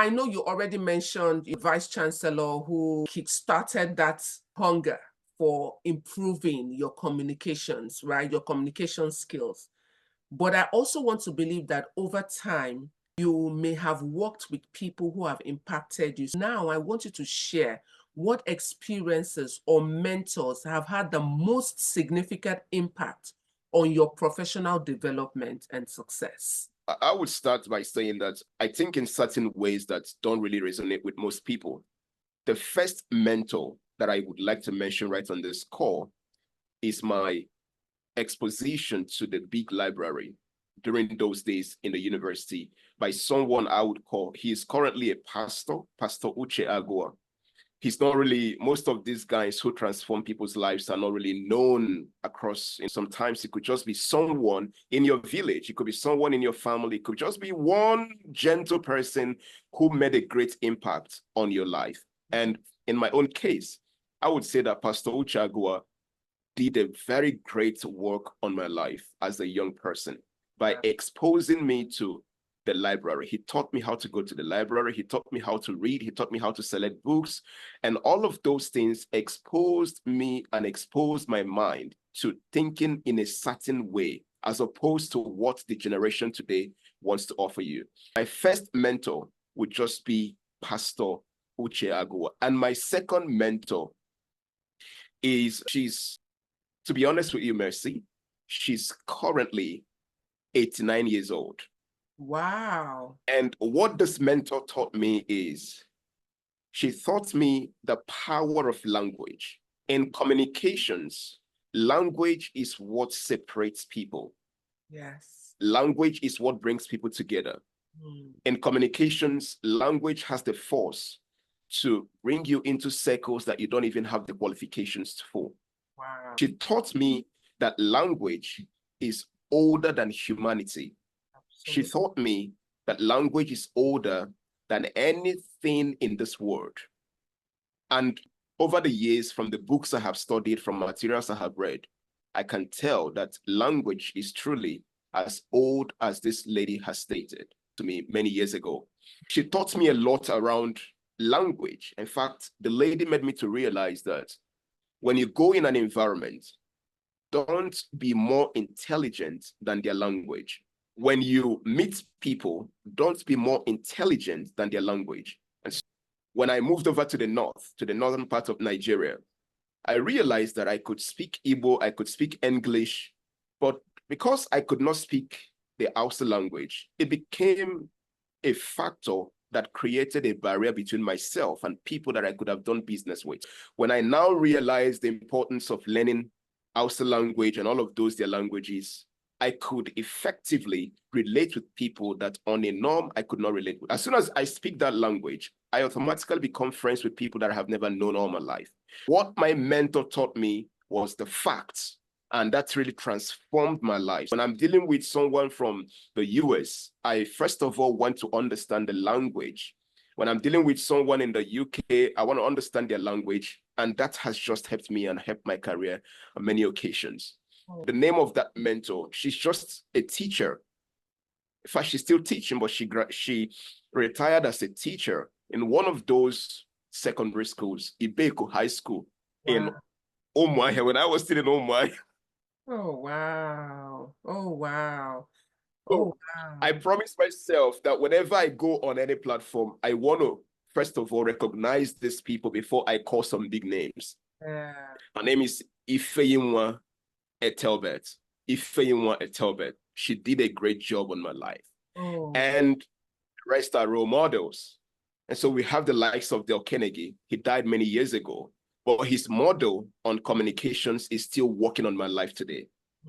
I know you already mentioned your vice chancellor who kickstarted that hunger for improving your communications, right? Your communication skills. But I also want to believe that over time, you may have worked with people who have impacted you. Now, I want you to share what experiences or mentors have had the most significant impact on your professional development and success. I would start by saying that I think in certain ways that don't really resonate with most people. The first mentor that I would like to mention right on this call is my exposition to the big library during those days in the university by someone I would call, he is currently a pastor, Pastor Uche Agua. He's not really, most of these guys who transform people's lives are not really known across. And sometimes it could just be someone in your village. It could be someone in your family. It could just be one gentle person who made a great impact on your life. And in my own case, I would say that Pastor Uchagua did a very great work on my life as a young person by exposing me to the library. He taught me how to go to the library. He taught me how to read. He taught me how to select books. And all of those things exposed me and exposed my mind to thinking in a certain way, as opposed to what the generation today wants to offer you. My first mentor would just be Pastor Uche Agua. And my second mentor is, to be honest with you, Mercy, she's currently 89 years old. Wow. And what this mentor taught me is, she taught me the power of language. In communications, language is what separates people. Yes. Language is what brings people together. In communications, language has the force to bring you into circles that you don't even have the qualifications for. Wow. She taught me that language is older than humanity. She taught me that language is older than anything in this world. And over the years, from the books I have studied, from materials I have read, I can tell that language is truly as old as this lady has stated to me many years ago. She taught me a lot around language. In fact, the lady made me to realize that when you go in an environment, don't be more intelligent than their language. When you meet people, don't be more intelligent than their language. And so when I moved over to the north, to the northern part of Nigeria, I realized that I could speak Igbo, I could speak English, but because I could not speak the Hausa language, it became a factor that created a barrier between myself and people that I could have done business with. When I now realize the importance of learning Hausa language and all of those their languages, I could effectively relate with people that on a norm I could not relate with. As soon as I speak that language, I automatically become friends with people that I have never known all my life. What my mentor taught me was the facts, and that's really transformed my life. When I'm dealing with someone from the US, I first of all want to understand the language. When I'm dealing with someone in the UK, I want to understand their language, and that has just helped me and helped my career on many occasions. The name of that mentor, she's just a teacher. In fact, she's still teaching, but she retired as a teacher in one of those secondary schools, Ibeko High School in Omai, when I was still in Omai. Oh, wow. Oh, wow. So Oh, wow. I promised myself that whenever I go on any platform, I want to, first of all, recognize these people before I call some big names. Yeah. Her name is Ifeyinwa Etelbert. Ifeyinwa Etelbert. She did a great job on my life. Oh. And the rest are role models. And so we have the likes of Del Carnegie. He died many years ago, but his model on communications is still working on my life today.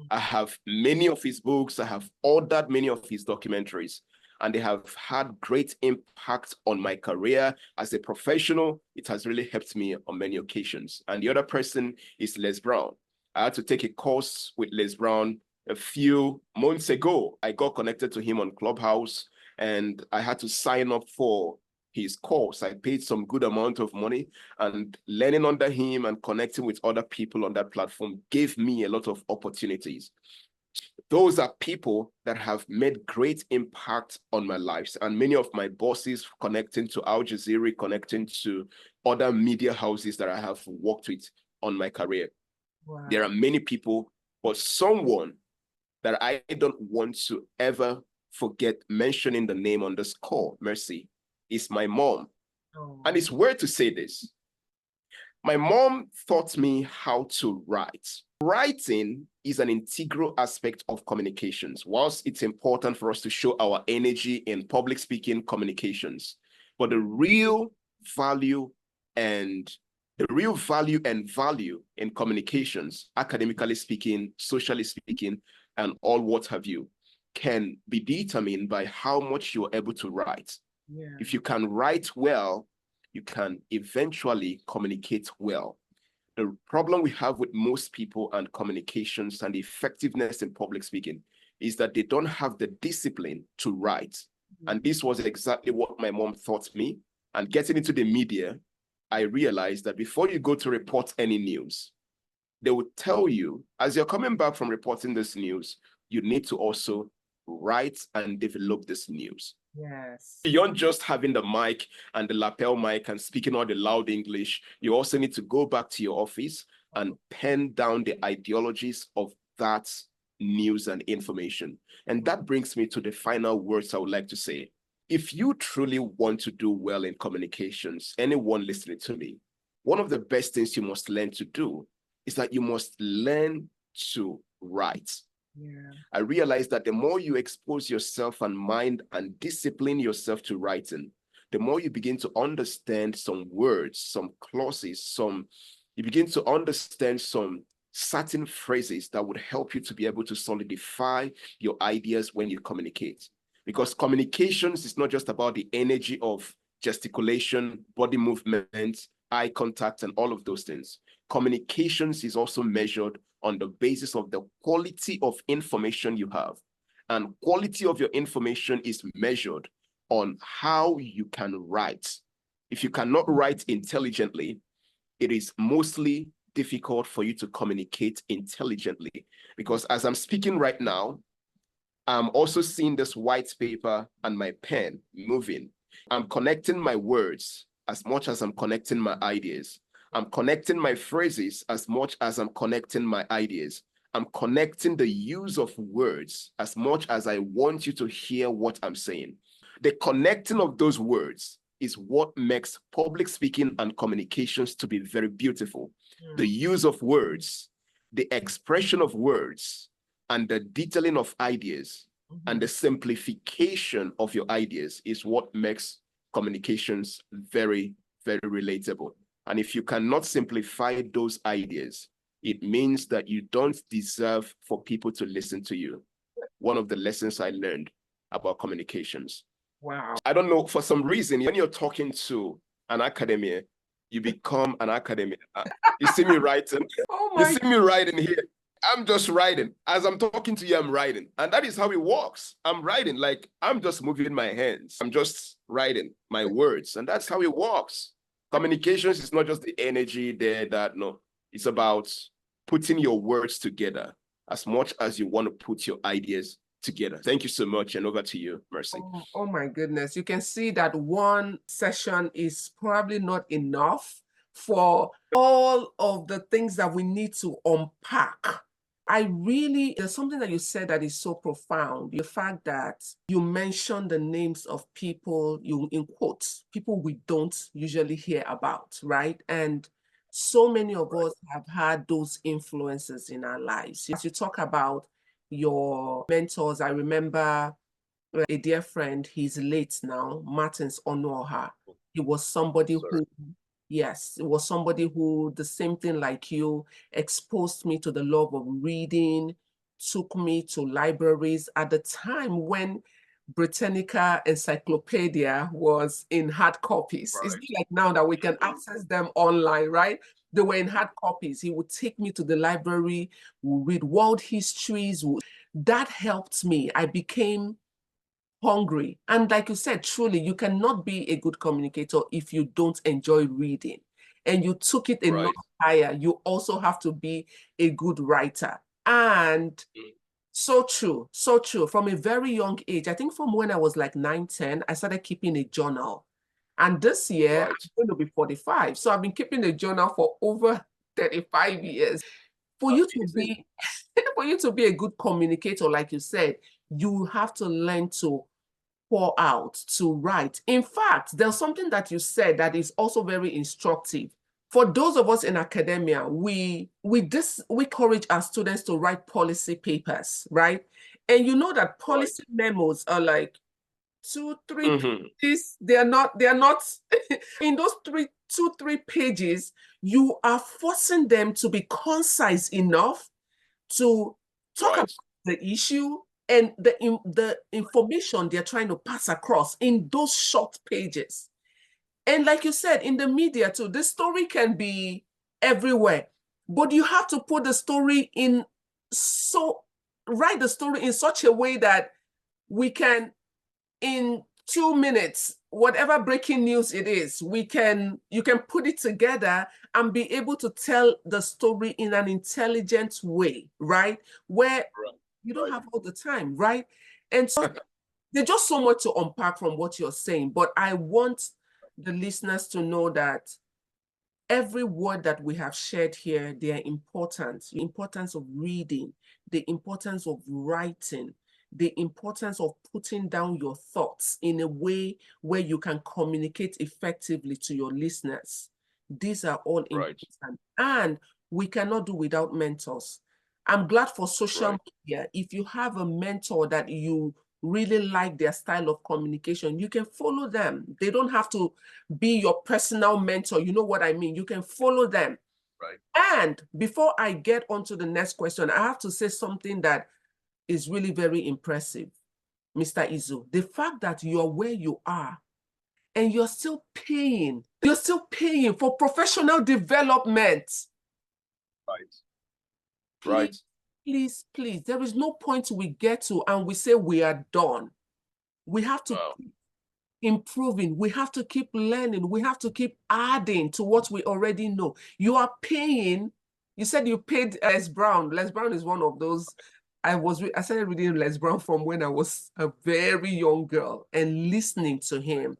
I have many of his books. I have ordered many of his documentaries, and they have had great impact on my career as a professional. It has really helped me on many occasions. And the other person is Les Brown. I had to take a course with Les Brown a few months ago. I got connected to him on Clubhouse, and I had to sign up for his course. I paid some good amount of money, and learning under him and connecting with other people on that platform gave me a lot of opportunities. Those are people that have made great impact on my lives. And many of my bosses connecting to Al Jazeera, connecting to other media houses that I have worked with on my career. Wow. There are many people, but someone that I don't want to ever forget mentioning the name on this call, Mercy, is my mom. Oh. And it's weird to say this. My mom taught me how to write. Writing is an integral aspect of communications. Whilst it's important for us to show our energy in public speaking communications, but the real value and value in communications, academically speaking, socially speaking, and all what have you, can be determined by how much you're able to write. Yeah. If you can write well, you can eventually communicate well. The problem we have with most people and communications and the effectiveness in public speaking is that they don't have the discipline to write. And this was exactly what my mom taught me. And getting into the media, I realized that before you go to report any news, they would tell you, as you're coming back from reporting this news, you need to also write and develop this news. Yes. Beyond just having the mic and the lapel mic and speaking all the loud English, you also need to go back to your office and pen down the ideologies of that news and information. And that brings me to the final words I would like to say. If you truly want to do well in communications, anyone listening to me, one of the best things you must learn to do is that you must learn to write. Yeah. I realized that the more you expose yourself and mind and discipline yourself to writing, the more you begin to understand some words, some clauses, you begin to understand some certain phrases that would help you to be able to solidify your ideas when you communicate. Because communications is not just about the energy of gesticulation, body movement, eye contact, and all of those things. Communications is also measured on the basis of the quality of information you have. And quality of your information is measured on how you can write. If you cannot write intelligently, it is mostly difficult for you to communicate intelligently. Because as I'm speaking right now, I'm also seeing this white paper and my pen moving. I'm connecting my words as much as I'm connecting my ideas. I'm connecting my phrases as much as I'm connecting my ideas. I'm connecting the use of words as much as I want you to hear what I'm saying. The connecting of those words is what makes public speaking and communications to be very beautiful. The use of words, the expression of words, and the detailing of ideas, and the simplification of your ideas is what makes communications very, very relatable. And if you cannot simplify those ideas, it means that you don't deserve for people to listen to you. One of the lessons I learned about communications. Wow. I don't know, for some reason, when you're talking to an academia, you become an academia. You see me writing? Oh You my. see me writing here? I'm just writing. As I'm talking to you, I'm writing. And that is how it works. I'm writing, like I'm just moving my hands. I'm just writing my words. And that's how it works. Communications is not just the energy there that, no, it's about putting your words together as much as you want to put your ideas together. Thank you so much. And over to you, Mercy. Oh my goodness. You can see that one session is probably not enough for all of the things that we need to unpack. There's something that you said that is so profound. The fact that you mentioned the names of people, in quotes, people we don't usually hear about, right? And so many of us have had those influences in our lives. As you talk about your mentors, I remember a dear friend, he's late now, Martins Onoha. He was somebody who, yes, it was somebody who, the same thing like you, exposed me to the love of reading, took me to libraries at the time when Britannica Encyclopedia was in hard copies. Right. It's not like now that we can access them online, right? They were in hard copies. He would take me to the library, we'll read world histories. That helped me. I became hungry. And like you said, truly, you cannot be a good communicator if you don't enjoy reading. And you took it a notch higher. You also have to be a good writer. And So true, so true. From a very young age, I think from when I was like 9, 10, I started keeping a journal. And this year, Right. I'm going to be 45. So I've been keeping a journal for over 35 years. For you to Amazing. be for you to be a good communicator, like you said, you have to learn to pour out, to write. In fact, there's something that you said that is also very instructive. For those of us in academia, we encourage our students to write policy papers, right? And you know that Right. policy memos are like 2, 3 Mhm. pages. They are not in those 3 pages, you are forcing them to be concise enough to talk Right. about the issue and the information they're trying to pass across in those short pages. And like you said, in the media too, the story can be everywhere, but you have to put the story in write the story in such a way that we can, in 2 minutes, whatever breaking news it is, you can put it together and be able to tell the story in an intelligent way, right? Where Right. you don't Right. have all the time, right? And so there's just so much to unpack from what you're saying, but I want the listeners to know that every word that we have shared here, their importance, the importance of reading, the importance of writing, the importance of putting down your thoughts in a way where you can communicate effectively to your listeners. These are all Right. important. And we cannot do without mentors. I'm glad for social Right. media. If you have a mentor that you really like their style of communication, you can follow them. They don't have to be your personal mentor. You know what I mean? You can follow them. Right. And before I get on to the next question, I have to say something that is really very impressive, Mr. Izu. The fact that you're where you are and you're still paying for professional development. Right. Please, Right. please, please. There is no point we get to and we say we are done. We have to Wow. keep improving. We have to keep learning. We have to keep adding to what we already know. You are paying. You said you paid Les Brown. Les Brown is one of those. I started reading Les Brown from when I was a very young girl and listening to him.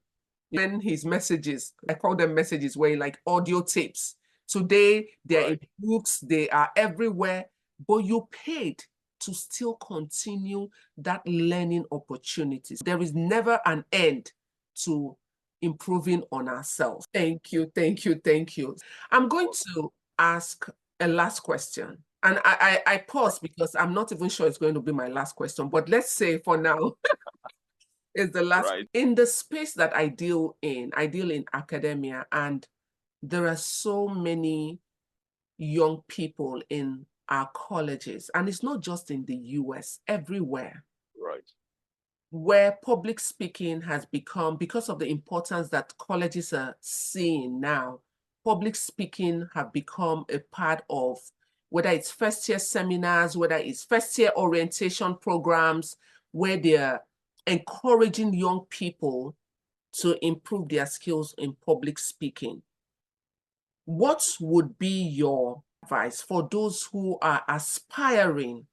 When his messages, I call them messages, were like audio tapes. Today, they're in books, they are everywhere, but you paid to still continue that learning opportunities. There is never an end to improving on ourselves. Thank you, thank you, thank you. I'm going to ask a last question. And I pause because I'm not even sure it's going to be my last question, but let's say for now, is the last. Right. In the space that I deal in academia, and there are so many young people in our colleges, and it's not just in the US, everywhere, Right. where public speaking has become, because of the importance that colleges are seeing now, public speaking have become a part of, whether it's first year seminars, whether it's first year orientation programs, where they're encouraging young people to improve their skills in public speaking. What would be your advice for those who are aspiring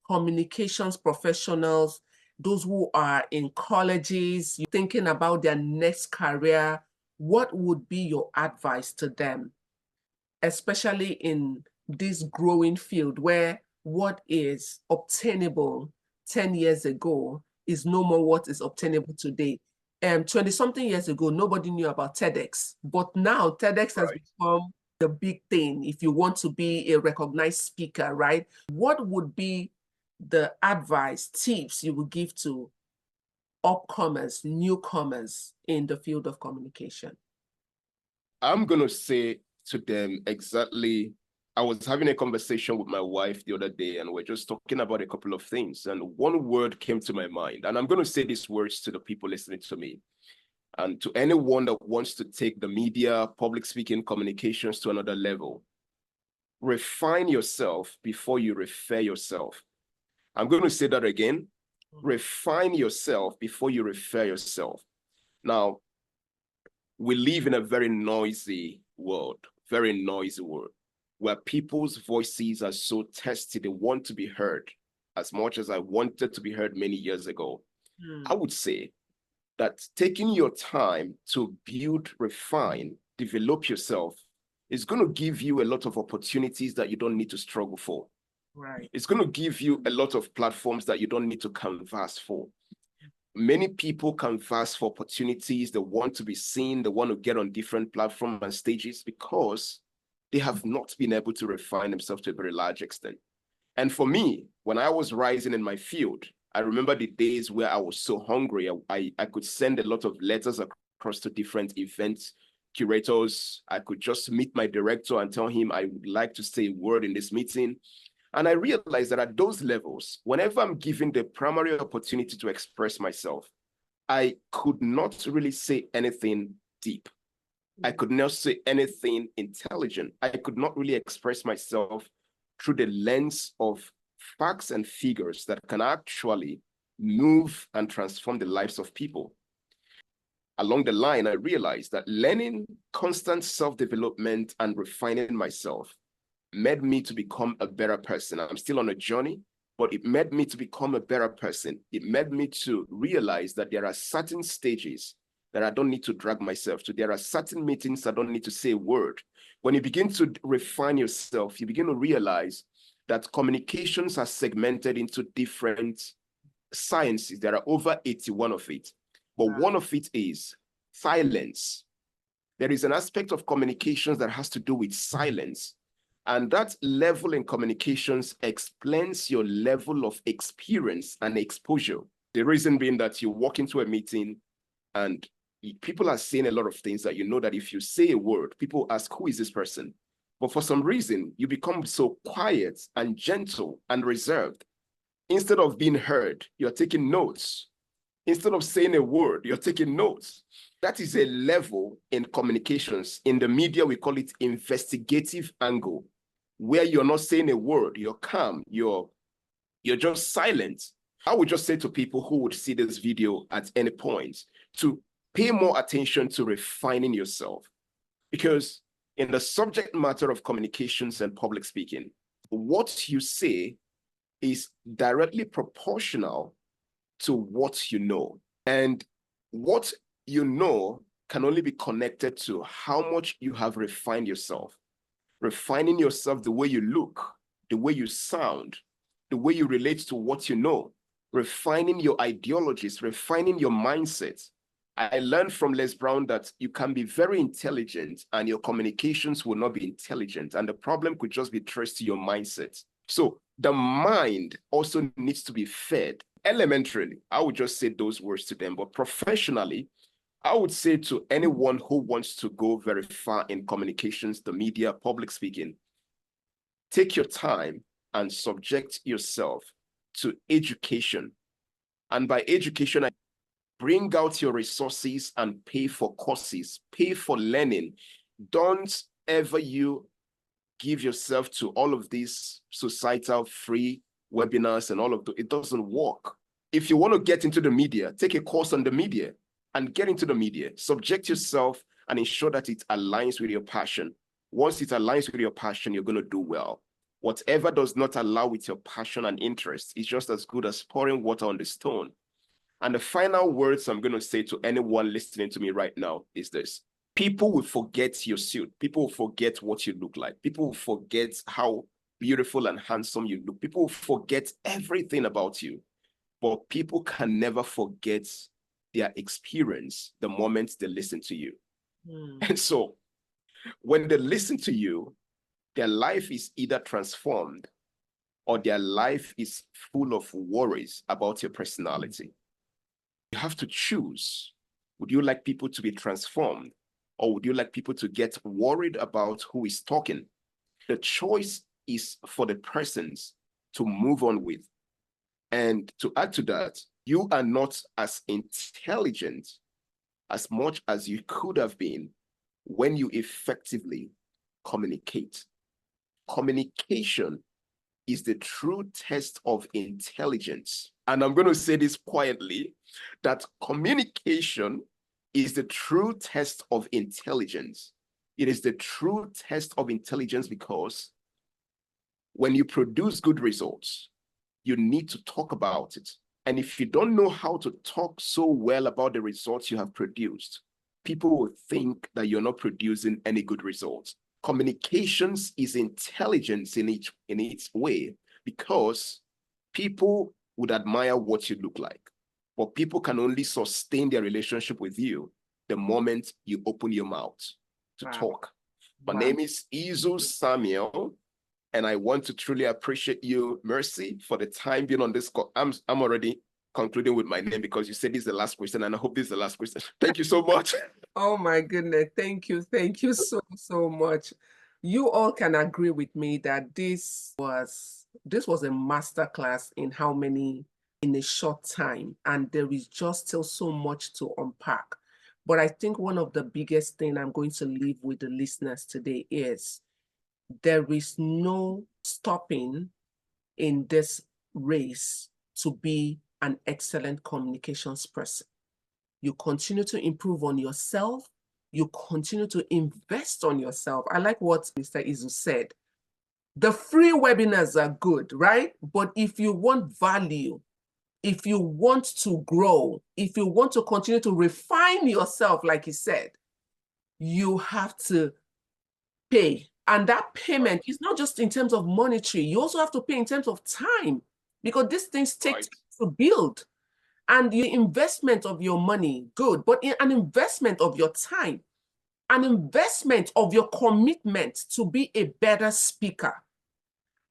communications professionals, those who are in colleges, thinking about their next career? What would be your advice to them, especially in this growing field where what is obtainable 10 years ago is no more what is obtainable today? 20-something years ago, nobody knew about TEDx, but now TEDx has become the big thing if you want to be a recognized speaker, right? What would be the advice, tips you would give to upcomers, newcomers in the field of communication? I'm going to say to them exactly. I was having a conversation with my wife the other day, and we're just talking about a couple of things. And one word came to my mind. And I'm going to say these words to the people listening to me. And to anyone that wants to take the media, public speaking, communications to another level, refine yourself before you refer yourself. I'm going to say that again. Refine yourself before you refer yourself. Now, we live in a very noisy world, where people's voices are so testy, they want to be heard. as much as I wanted to be heard many years ago, Hmm. I would say that taking your time to build, refine, develop yourself is going to give you a lot of opportunities that you don't need to struggle for. Right. It's going to give you a lot of platforms that you don't need to canvas for. Many people canvas for opportunities. They want to be seen. They want to get on different platforms and stages because they have not been able to refine themselves to a very large extent. And for me, when I was rising in my field, I remember the days where I was so hungry. I could send a lot of letters across to different events curators. I could just meet my director and tell him I would like to say a word in this meeting. And I realized that at those levels, whenever I'm given the primary opportunity to express myself, I could not really say anything deep. I could not say anything intelligent. I could not really express myself through the lens of facts and figures that can actually move and transform the lives of people. Along the line, I realized that learning constant self-development and refining myself made me to become a better person. I'm still on a journey, but it made me to become a better person. It made me to realize that there are certain stages that I don't need to drag myself to. There are certain meetings I don't need to say a word. When you begin to refine yourself, you begin to realize that communications are segmented into different sciences. There are over 81 of it, but one of it is silence. There is an aspect of communications that has to do with silence. And that level in communications explains your level of experience and exposure. The reason being that you walk into a meeting and people are saying a lot of things that you know that if you say a word, people ask, who is this person? But for some reason, you become so quiet and gentle and reserved. Instead of being heard, you're taking notes. Instead of saying a word, you're taking notes. That is a level in communications. In the media, we call it investigative angle, where you're not saying a word, you're calm, you're just silent. I would just say to people who would see this video at any point to pay more attention to refining yourself. Because in the subject matter of communications and public speaking, what you say is directly proportional to what you know. And what you know can only be connected to how much you have refined yourself. Refining yourself, the way you look, the way you sound, the way you relate to what you know, refining your ideologies, refining your mindset. I learned from Les Brown that you can be very intelligent and your communications will not be intelligent. And the problem could just be traced to your mindset. So the mind also needs to be fed. Elementarily, I would just say those words to them, but professionally, I would say to anyone who wants to go very far in communications, the media, public speaking, take your time and subject yourself to education. And by education, I bring out your resources and pay for courses, pay for learning. Don't ever you give yourself to all of these societal free webinars and all of it doesn't work. If you want to get into the media, take a course on the media and get into the media. Subject yourself and ensure that it aligns with your passion. Once it aligns with your passion, you're going to do well. Whatever does not align with your passion and interest is just as good as pouring water on the stone. And the final words I'm going to say to anyone listening to me right now is this. People will forget your suit. People will forget what you look like. People will forget how beautiful and handsome you look. People will forget everything about you. But people can never forget their experience the moment they listen to you. And so when they listen to you, their life is either transformed or their life is full of worries about your personality. You have to choose. Would you like people to be transformed? Or would you like people to get worried about who is talking? The choice is for the persons to move on with. And to add to that, you are not as intelligent as much as you could have been when you effectively communicate. Communication is the true test of intelligence. And I'm going to say this quietly, that communication is the true test of intelligence. It is the true test of intelligence because when you produce good results, you need to talk about it. And if you don't know how to talk so well about the results you have produced, people will think that you're not producing any good results. Communications is intelligence in its way, because people would admire what you look like, but people can only sustain their relationship with you the moment you open your mouth to talk. My name is Izu Samuel, and I want to truly appreciate you, Mercy, for the time being on this call. I'm already concluding with my name because you said this is the last question, and I hope this is the last question. Thank you so much. Oh my goodness. Thank you. Thank you so, so much. You all can agree with me that this was a masterclass in in a short time, and there is just still so much to unpack. But I think one of the biggest thing I'm going to leave with the listeners today is there is no stopping in this race to be an excellent communications person. You continue to improve on yourself. You continue to invest on yourself. I like what Mr. Izu said. The free webinars are good, right? But if you want value, if you want to grow, if you want to continue to refine yourself, like he said, you have to pay. And that payment is not just in terms of monetary. You also have to pay in terms of time, because these things take time to build. And the investment of your money, good, but an investment of your time, an investment of your commitment to be a better speaker.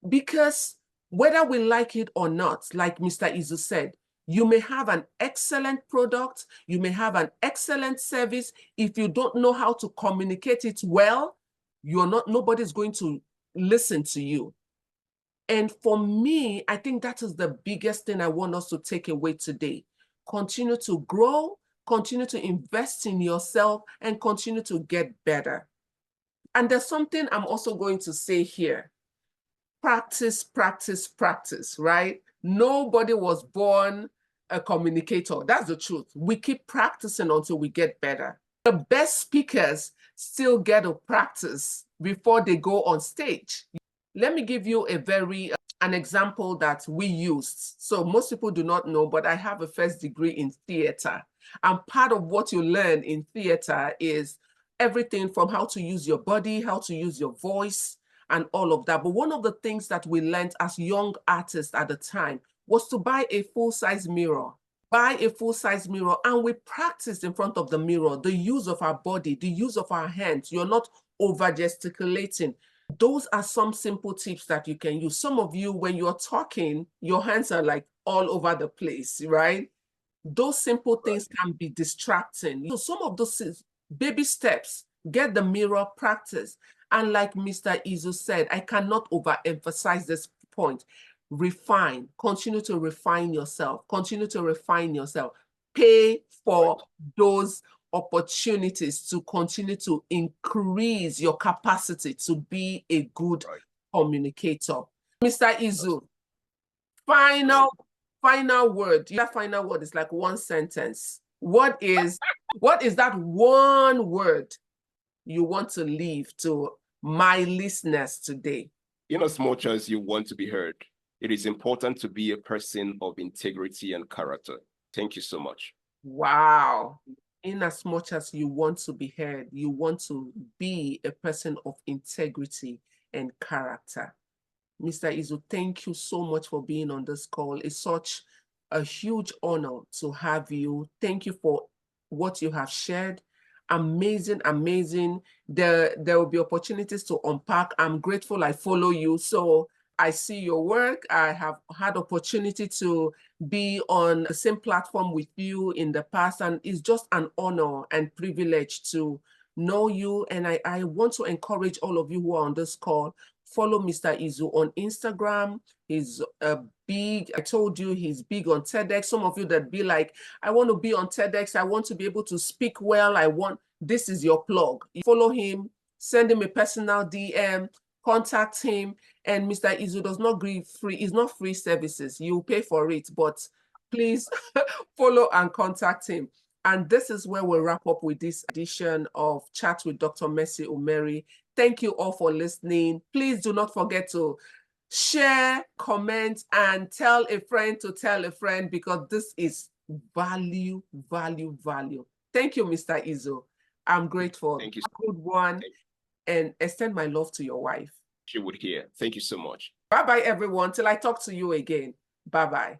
Because whether we like it or not, like Mr. Izu said, you may have an excellent product, you may have an excellent service. If you don't know how to communicate it well, nobody's going to listen to you. And for me, I think that is the biggest thing I want us to take away today. Continue to grow, continue to invest in yourself, and continue to get better. And there's something I'm also going to say here. Practice, practice, practice, right? Nobody was born a communicator. That's the truth. We keep practicing until we get better. The best speakers still get to practice before they go on stage. Let me give you an example that we used. So most people do not know, but I have a first degree in theater. And part of what you learn in theater is everything from how to use your body, how to use your voice, and all of that. But one of the things that we learned as young artists at the time was to buy a full-size mirror. Buy a full-size mirror, and we practiced in front of the mirror, the use of our body, the use of our hands. You're not over-gesticulating. Those are some simple tips that you can use. Some of you, when you're talking, your hands are like all over the place, right? Those simple things can be distracting. So some of those baby steps, get the mirror, practice. And like Mr. Izu said, I cannot overemphasize this point. Refine, continue to refine yourself, continue to refine yourself. Pay for those opportunities to continue to increase your capacity to be a good communicator. Mr. Izu, final word. That final word is like one sentence. What is that one word you want to leave to my listeners today? In as much as you want to be heard, it is important to be a person of integrity and character. Thank you so much. Wow. In as much as you want to be heard, you want to be a person of integrity and character. Mr. Izu, thank you so much for being on this call. It's such a huge honor to have you. Thank you for what you have shared. Amazing, amazing. There will be opportunities to unpack. I'm grateful I follow you. So I see your work. I have had opportunity to be on the same platform with you in the past, and it's just an honor and privilege to know you. And I want to encourage all of you who are on this call, follow Mr. Izu on Instagram. He's I told you he's big on TEDx. Some of you that be like, I want to be on TEDx. I want to be able to speak well. This is your plug. You follow him, send him a personal DM, contact him. And Mr. Izu does not give free, it's not free services. You pay for it, but please follow and contact him. And this is where we'll wrap up with this edition of Chat with Dr. Mercy Umeri. Thank you all for listening. Please do not forget to share, comment, and tell a friend to tell a friend, because this is value, value, value. Thank you, Mr. Izu. I'm grateful. Thank you. Good one. And extend my love to your wife. She would hear. Thank you so much. Bye-bye, everyone. Till I talk to you again. Bye-bye.